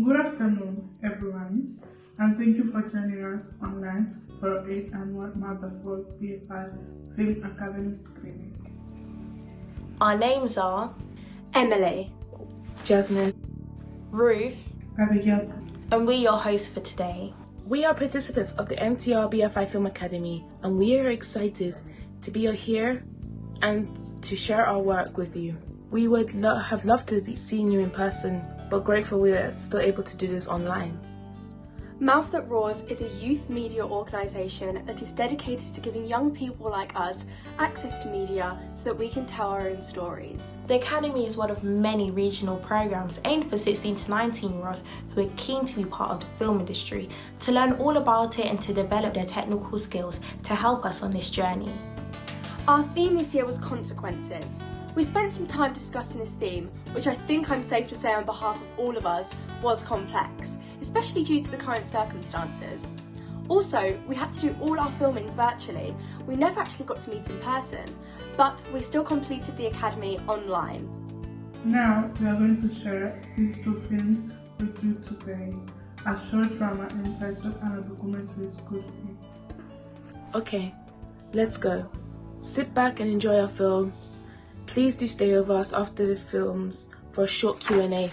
Good afternoon, everyone, and thank you for joining us online for our 8th annual Mother First BFI Film Academy screening. Our names are Emily, Jasmine, Ruth, Abigail. and we're your hosts for today. we are participants of the MTR BFI Film Academy, and we are excited to be here and to share our work with you. We would have loved to be seeing you in person, but grateful we are still able to do this online. Mouth That Roars is a youth media organisation that is dedicated to giving young people like us access to media so that we can tell our own stories. The Academy is one of many regional programmes aimed for 16 to 19-year-olds who are keen to be part of the film industry, to learn all about it and to develop their technical skills to help us on this journey. Our theme this year was consequences. We spent some time discussing this theme, which I think I'm safe to say on behalf of all of us was complex, especially due to the current circumstances. Also, we had to do all our filming virtually. We never actually got to meet in person, but we still completed the Academy online. Now we are going to share these two films with you today, a short drama entitled and a documentary school film. Okay, let's go. Sit back and enjoy our films. Please do stay with us after the films for a short Q&A.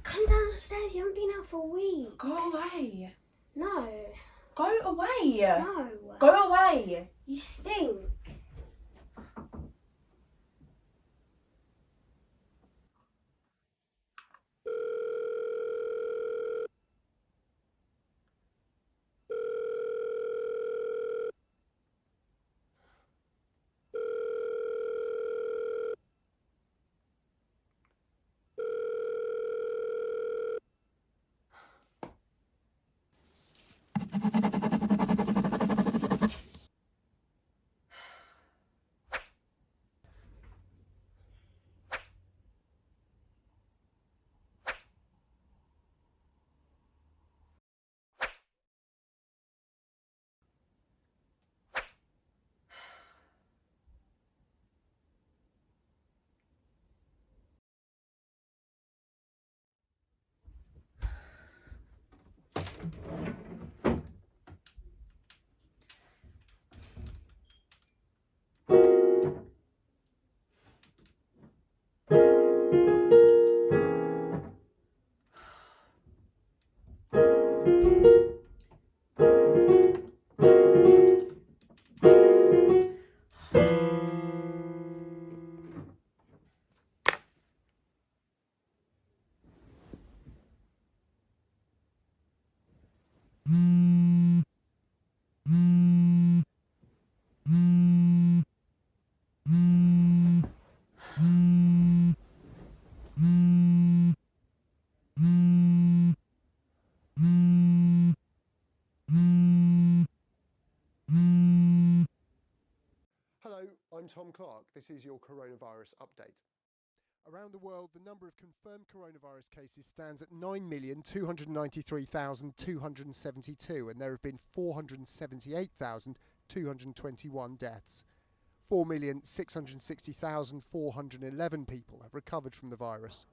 Come downstairs, you haven't been out for a week. Go away. No. Go away. No. Go away. You stink. I'm Tom Clark. This is your coronavirus update. Around the world, the number of confirmed coronavirus cases stands at 9,293,272, and there have been 478,221 deaths. 4,660,411 people have recovered from the virus.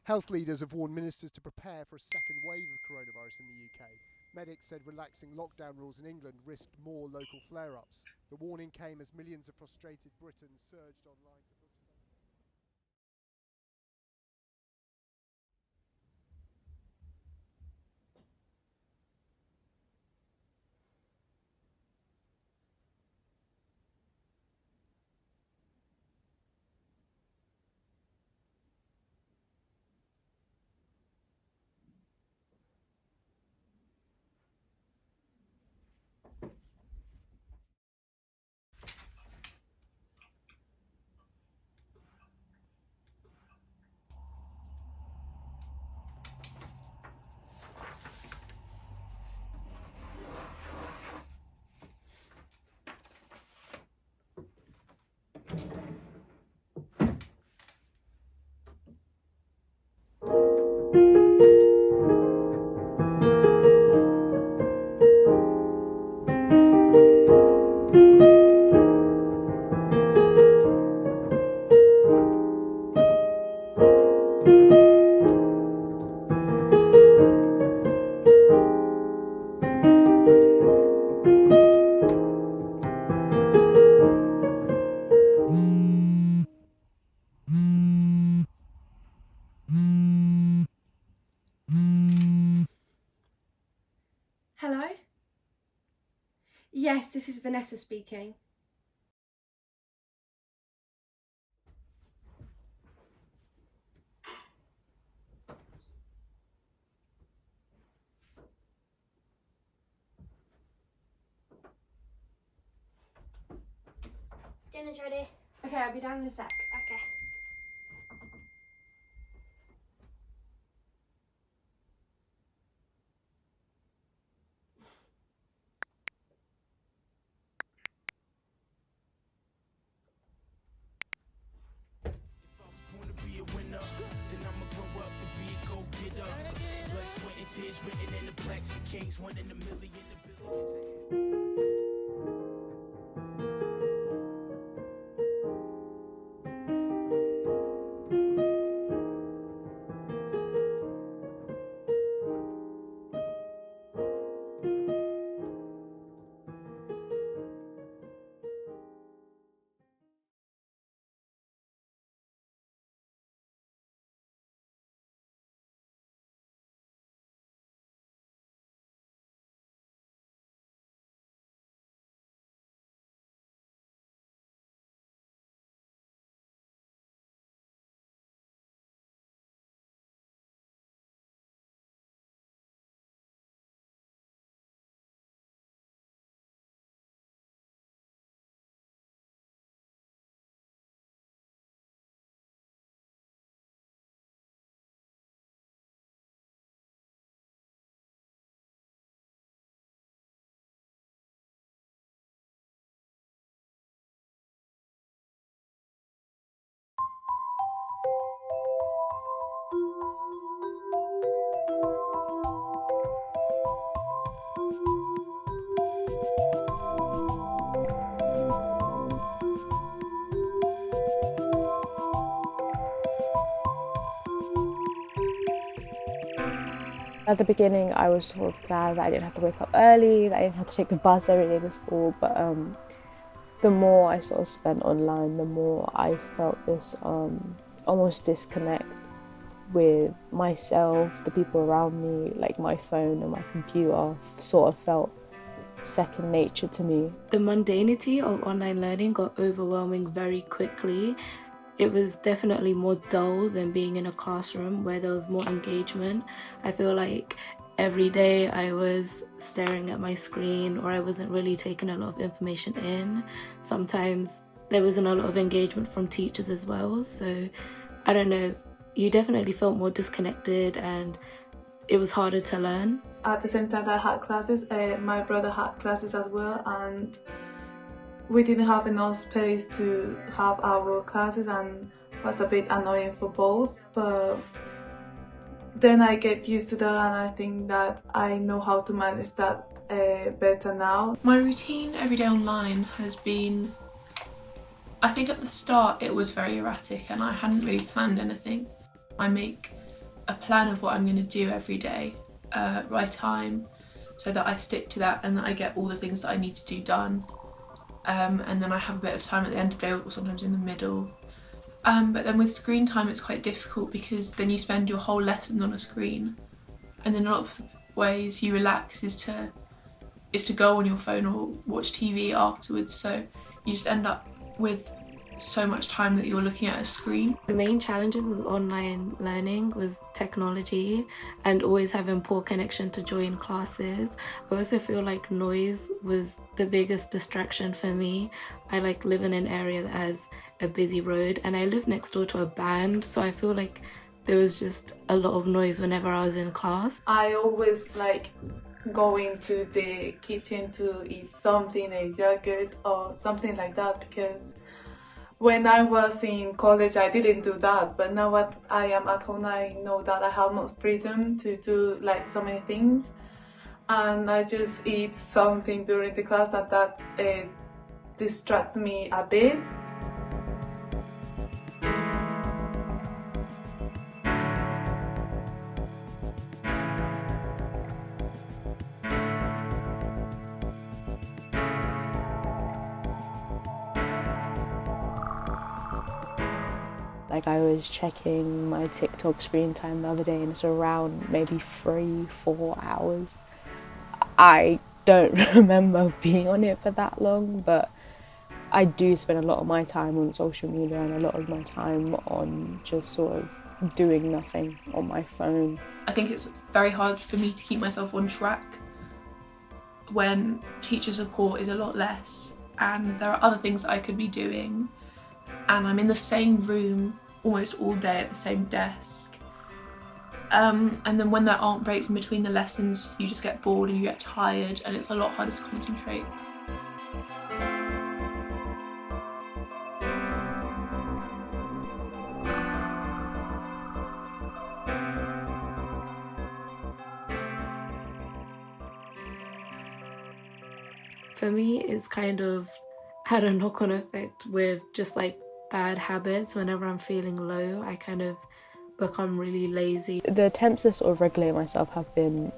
Health leaders have warned ministers to prepare for a second wave of coronavirus in the UK. Medics said relaxing lockdown rules in England risked more local flare-ups. The warning came as millions of frustrated Britons surged online to book stuff. Hello? Yes, this is Vanessa speaking. Dinner's ready. Okay, I'll be down in a sec. Okay. Then I'ma grow up to be a go-getter. Blood, sweat, and tears written in the blacks and kings, 1 in a million abilities. At the beginning, I was sort of glad that I didn't have to wake up early, that I didn't have to take the bus every day to school, but the more I sort of spent online, the more I felt this almost disconnect with myself, the people around me, like my phone and my computer sort of felt second nature to me. The mundanity of online learning got overwhelming very quickly. It was definitely more dull than being in a classroom where there was more engagement. I feel like every day I was staring at my screen, or I wasn't really taking a lot of information in. Sometimes there wasn't a lot of engagement from teachers as well. So I don't know, you definitely felt more disconnected and it was harder to learn. At the same time that I had classes, my brother had classes as well, and we didn't have enough space to have our classes, and was a bit annoying for both, but then I get used to that, and I think that I know how to manage that better now. My routine every day online has been, I think at the start it was very erratic and I hadn't really planned anything. I make a plan of what I'm going to do every day, by time, so that I stick to that and that I get all the things that I need to do done. And then I have a bit of time at the end of the day or sometimes in the middle. But then with screen time it's quite difficult because then you spend your whole lessons on a screen, and then a lot of the ways you relax is to go on your phone or watch TV afterwards, so you just end up with so much time that you're looking at a screen. The main challenges with online learning was technology and always having poor connection to join classes. I also feel like noise was the biggest distraction for me. I live in an area that has a busy road and I live next door to a band, so I feel like there was just a lot of noise whenever I was in class. I always go into the kitchen to eat something, a yogurt or something like that, because when I was in college I didn't do that, but now that I am at home I know that I have more freedom to do so many things, and I just eat something during the class and that distract me a bit. I was checking my TikTok screen time the other day and it's around maybe 3-4 hours. I don't remember being on it for that long, but I do spend a lot of my time on social media and a lot of my time on just sort of doing nothing on my phone. I think it's very hard for me to keep myself on track when teacher support is a lot less and there are other things that I could be doing, and I'm in the same room almost all day at the same desk. And then when there aren't breaks in between the lessons, you just get bored and you get tired and it's a lot harder to concentrate. For me, it's kind of had a knock-on effect with just bad habits. Whenever I'm feeling low, I kind of become really lazy. The attempts to sort of regulate myself have been,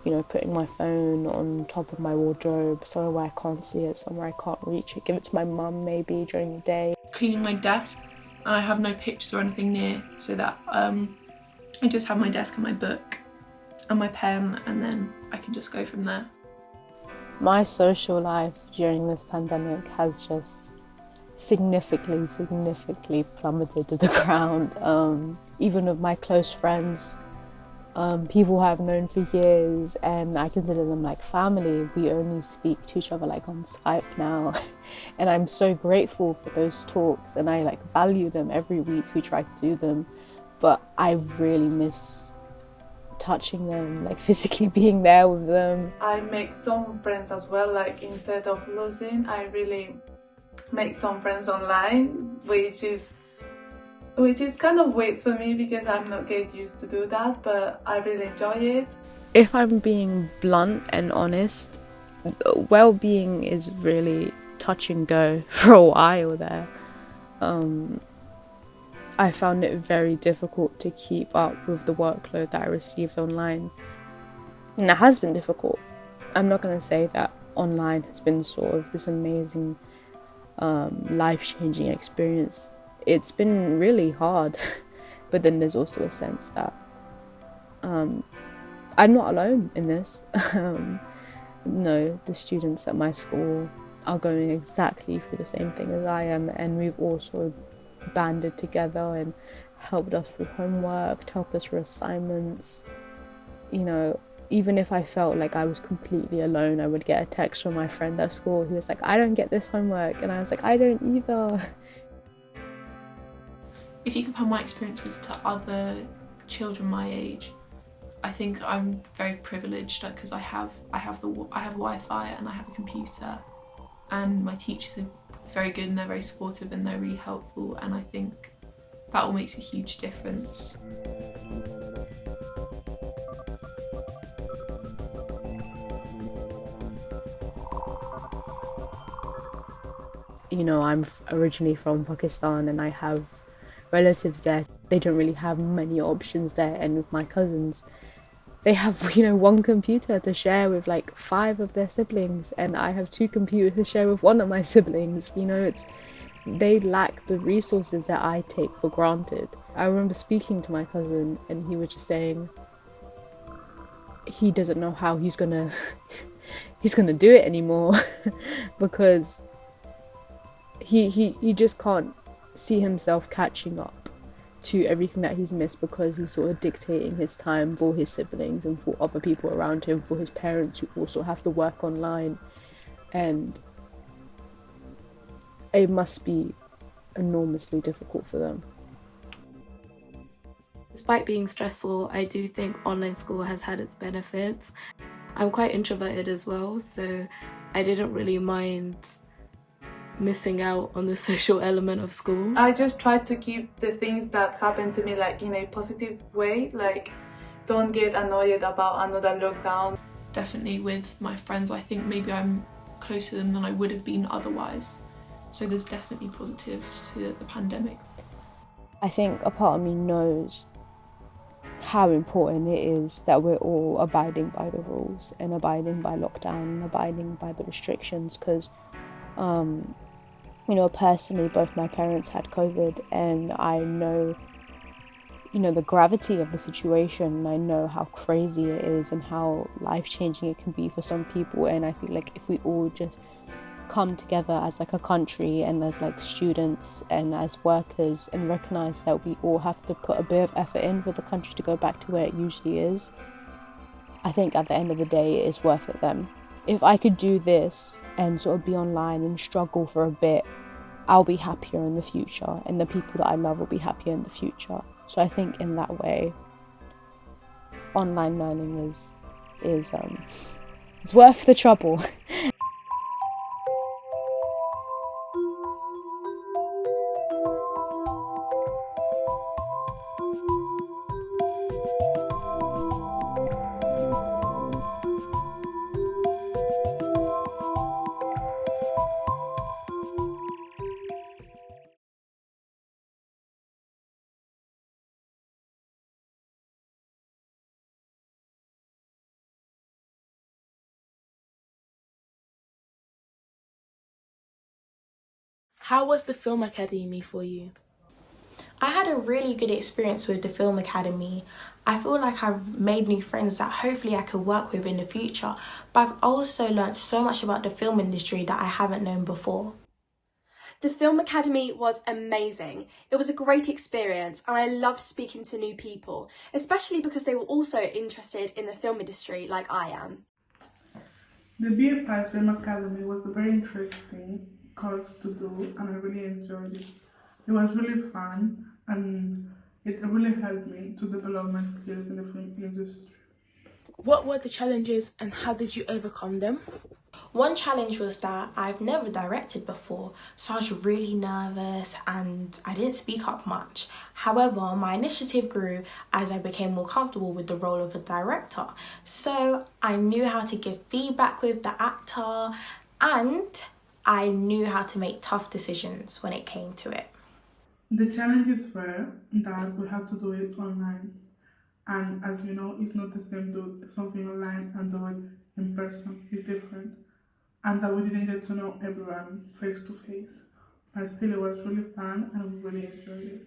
putting my phone on top of my wardrobe, somewhere where I can't see it, somewhere I can't reach it, give it to my mum maybe during the day. Cleaning my desk, and I have no pictures or anything near, so that I just have my desk and my book and my pen, and then I can just go from there. My social life during this pandemic has just significantly plummeted to the ground. Even with my close friends, people I've known for years and I consider them like family, we only speak to each other on Skype now. And I'm so grateful for those talks and I value them every week. We try to do them, but I really miss touching them, physically being there with them. I make some friends as well, instead of losing, I really make some friends online, which is kind of weird for me because I'm not get used to do that, but I really enjoy it. If I'm being blunt and honest, well-being is really touch and go for a while there. I found it very difficult to keep up with the workload that I received online, and it has been difficult. I'm not going to say that online has been sort of this amazing life-changing experience. It's been really hard, but then there's also a sense that I'm not alone in this. No, the students at my school are going exactly through the same thing as I am, and we've all sort of banded together and helped us through homework, helped us through assignments. Even if I felt like I was completely alone, I would get a text from my friend at school who was like, I don't get this homework, and I was like, I don't either. If you compare my experiences to other children my age, I think I'm very privileged because I have Wi-Fi and I have a computer, and my teachers are very good and they're very supportive and they're really helpful, and I think that all makes a huge difference. You know, I'm originally from Pakistan and I have relatives there. They don't really have many options there, and with my cousins, they have, you know, one computer to share with like 5 of their siblings, and I have 2 computers to share with one of my siblings. You know, they lack the resources that I take for granted. I remember speaking to my cousin and he was just saying he doesn't know how he's gonna do it anymore because he just can't see himself catching up to everything that he's missed, because he's sort of dictating his time for his siblings and for other people around him, for his parents who also have to work online, and it must be enormously difficult for them. Despite being stressful, I do think online school has had its benefits. I'm quite introverted as well, so I didn't really mind missing out on the social element of school. I just tried to keep the things that happen to me like in a positive way, like don't get annoyed about another lockdown. Definitely with my friends, I think maybe I'm closer to them than I would have been otherwise. So there's definitely positives to the pandemic. I think a part of me knows how important it is that we're all abiding by the rules and abiding by lockdown and abiding by the restrictions, because you know, personally, both my parents had COVID, and I know, you know, the gravity of the situation, and I know how crazy it is and how life-changing it can be for some people. And I feel like if we all just come together as like a country and as like students and as workers and recognise that we all have to put a bit of effort in for the country to go back to where it usually is, I think at the end of the day it is worth it then. If I could do this and sort of be online and struggle for a bit, I'll be happier in the future, and the people that I love will be happier in the future. So I think in that way, online learning is worth the trouble. How was the Film Academy for you? I had a really good experience with the Film Academy. I feel like I've made new friends that hopefully I could work with in the future, but I've also learnt so much about the film industry that I haven't known before. The Film Academy was amazing. It was a great experience and I loved speaking to new people, especially because they were also interested in the film industry like I am. The BFI Film Academy was a very interesting course to do and I really enjoyed it. It was really fun and it really helped me to develop my skills in the film industry. What were the challenges and how did you overcome them? One challenge was that I've never directed before, so I was really nervous and I didn't speak up much. However, my initiative grew as I became more comfortable with the role of a director. So I knew how to give feedback with the actor and I knew how to make tough decisions when it came to it. The challenges were that we have to do it online. And as you know, it's not the same to do something online and do it in person. It's different. And that we didn't get to know everyone face to face. But still, it was really fun and we really enjoyed it.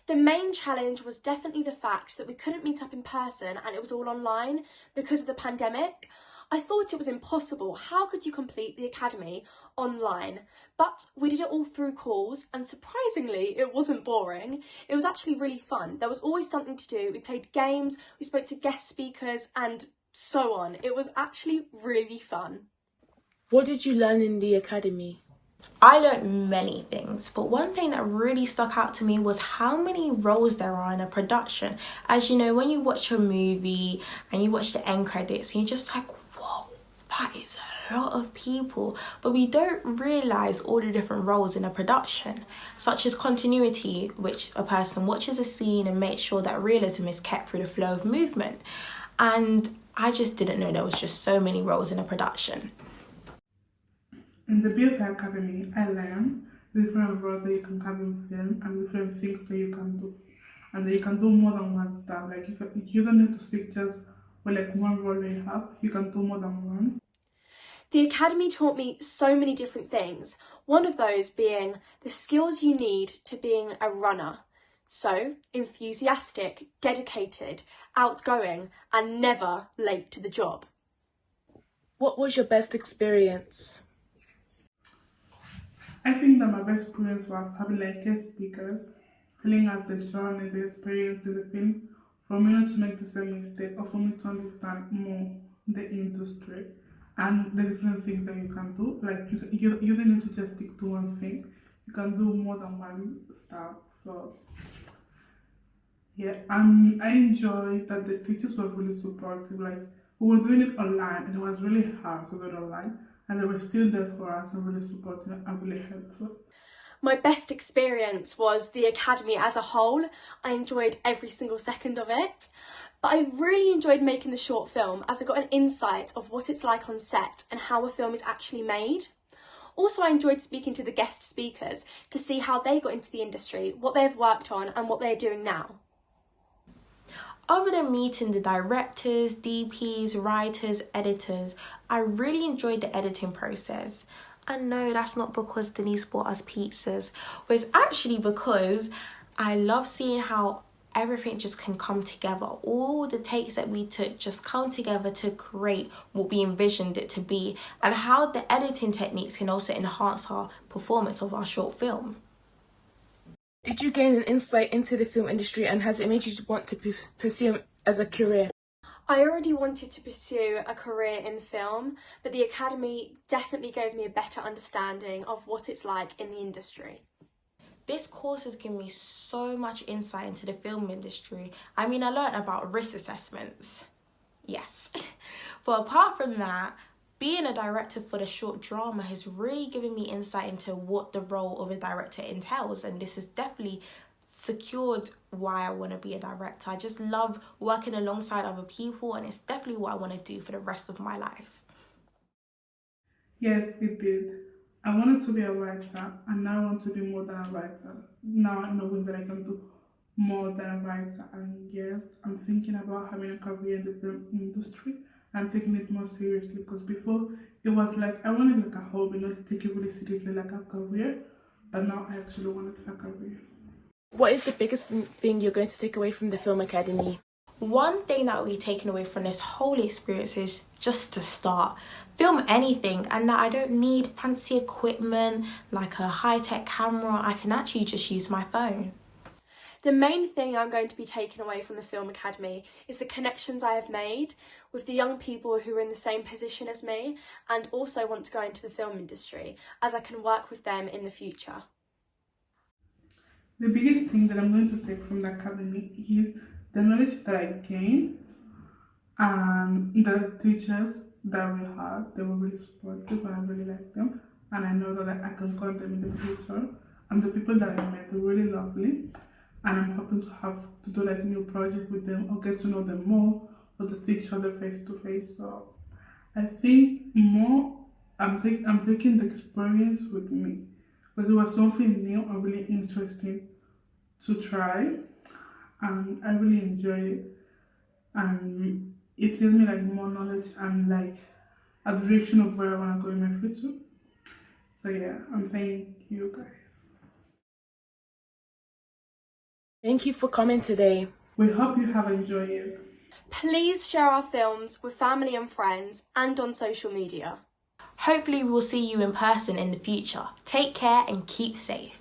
The main challenge was definitely the fact that we couldn't meet up in person and it was all online because of the pandemic. I thought it was impossible. How could you complete the academy online? But we did it all through calls and surprisingly, it wasn't boring. It was actually really fun. There was always something to do. We played games, we spoke to guest speakers and so on. It was actually really fun. What did you learn in the academy? I learned many things, but one thing that really stuck out to me was how many roles there are in a production. As you know, when you watch a movie and you watch the end credits, you're just like, whoa, that is a lot of people, but we don't realise all the different roles in a production, such as continuity, which a person watches a scene and makes sure that realism is kept through the flow of movement. And I just didn't know there was just so many roles in a production. In the BFI Academy, I learned different roles that you can have in film and different things that you can do. And that you can do more than one stuff. Like you don't need to stick just with like one role that you have. You can do more than one. The Academy taught me so many different things, one of those being the skills you need to being a runner. So, enthusiastic, dedicated, outgoing, and never late to the job. What was your best experience? I think that my best experience was having like guest speakers, telling us the journey, the experience in the film, for me not to make the same mistake, or for me to understand more the industry and the different things that you can do. Like you don't need to just stick to one thing. You can do more than one stuff. So yeah, and I enjoyed that the teachers were really supportive. Like we were doing it online and it was really hard to do it online, and they were still there for us and really supportive and really helpful. My best experience was the Academy as a whole. I enjoyed every single second of it. But I really enjoyed making the short film as I got an insight of what it's like on set and how a film is actually made. Also, I enjoyed speaking to the guest speakers to see how they got into the industry, what they've worked on and what they're doing now. Other than meeting the directors, DPs, writers, editors, I really enjoyed the editing process. And no, that's not because Denise bought us pizzas, but it's actually because I love seeing how everything just can come together. All the takes that we took just come together to create what we envisioned it to be, and how the editing techniques can also enhance our performance of our short film. Did you gain an insight into the film industry, and has it made you want to pursue it as a career? I already wanted to pursue a career in film, but the Academy definitely gave me a better understanding of what it's like in the industry. This course has given me so much insight into the film industry. I mean, I learned about risk assessments, yes. But apart from that, being a director for the short drama has really given me insight into what the role of a director entails, and this has definitely secured why I want to be a director. I just love working alongside other people, and it's definitely what I want to do for the rest of my life. Yes, it did. I wanted to be a writer, and now I want to be more than a writer. Now I know that I can do more than a writer, and yes, I'm thinking about having a career in the film industry and taking it more seriously, because before it was like I wanted like a hobby, not to take it really seriously like a career, but now I actually want it like a career. What is the biggest thing you're going to take away from the Film Academy? One thing that we've taken away from this whole experience is just to start. Film anything, and that I don't need fancy equipment like a high-tech camera. I can actually just use my phone. The main thing I'm going to be taking away from the Film Academy is the connections I have made with the young people who are in the same position as me and also want to go into the film industry, as I can work with them in the future. The biggest thing that I'm going to take from the academy is the knowledge that I gained, and the teachers that we had. They were really supportive and I really liked them, and I know that I can call them in the future. And the people that I met, they're really lovely, and I'm hoping to have to do like new projects with them or get to know them more, or to see each other face to face. So I think more I'm taking the experience with me, because it was something new and really interesting to try, and I really enjoyed it, and it gives me like more knowledge and like a direction of where I want to go in my future. So yeah, I'm thank you guys. Thank you for coming today. We hope you have enjoyed it. Please share our films with family and friends and on social media. Hopefully we will see you in person in the future. Take care and keep safe.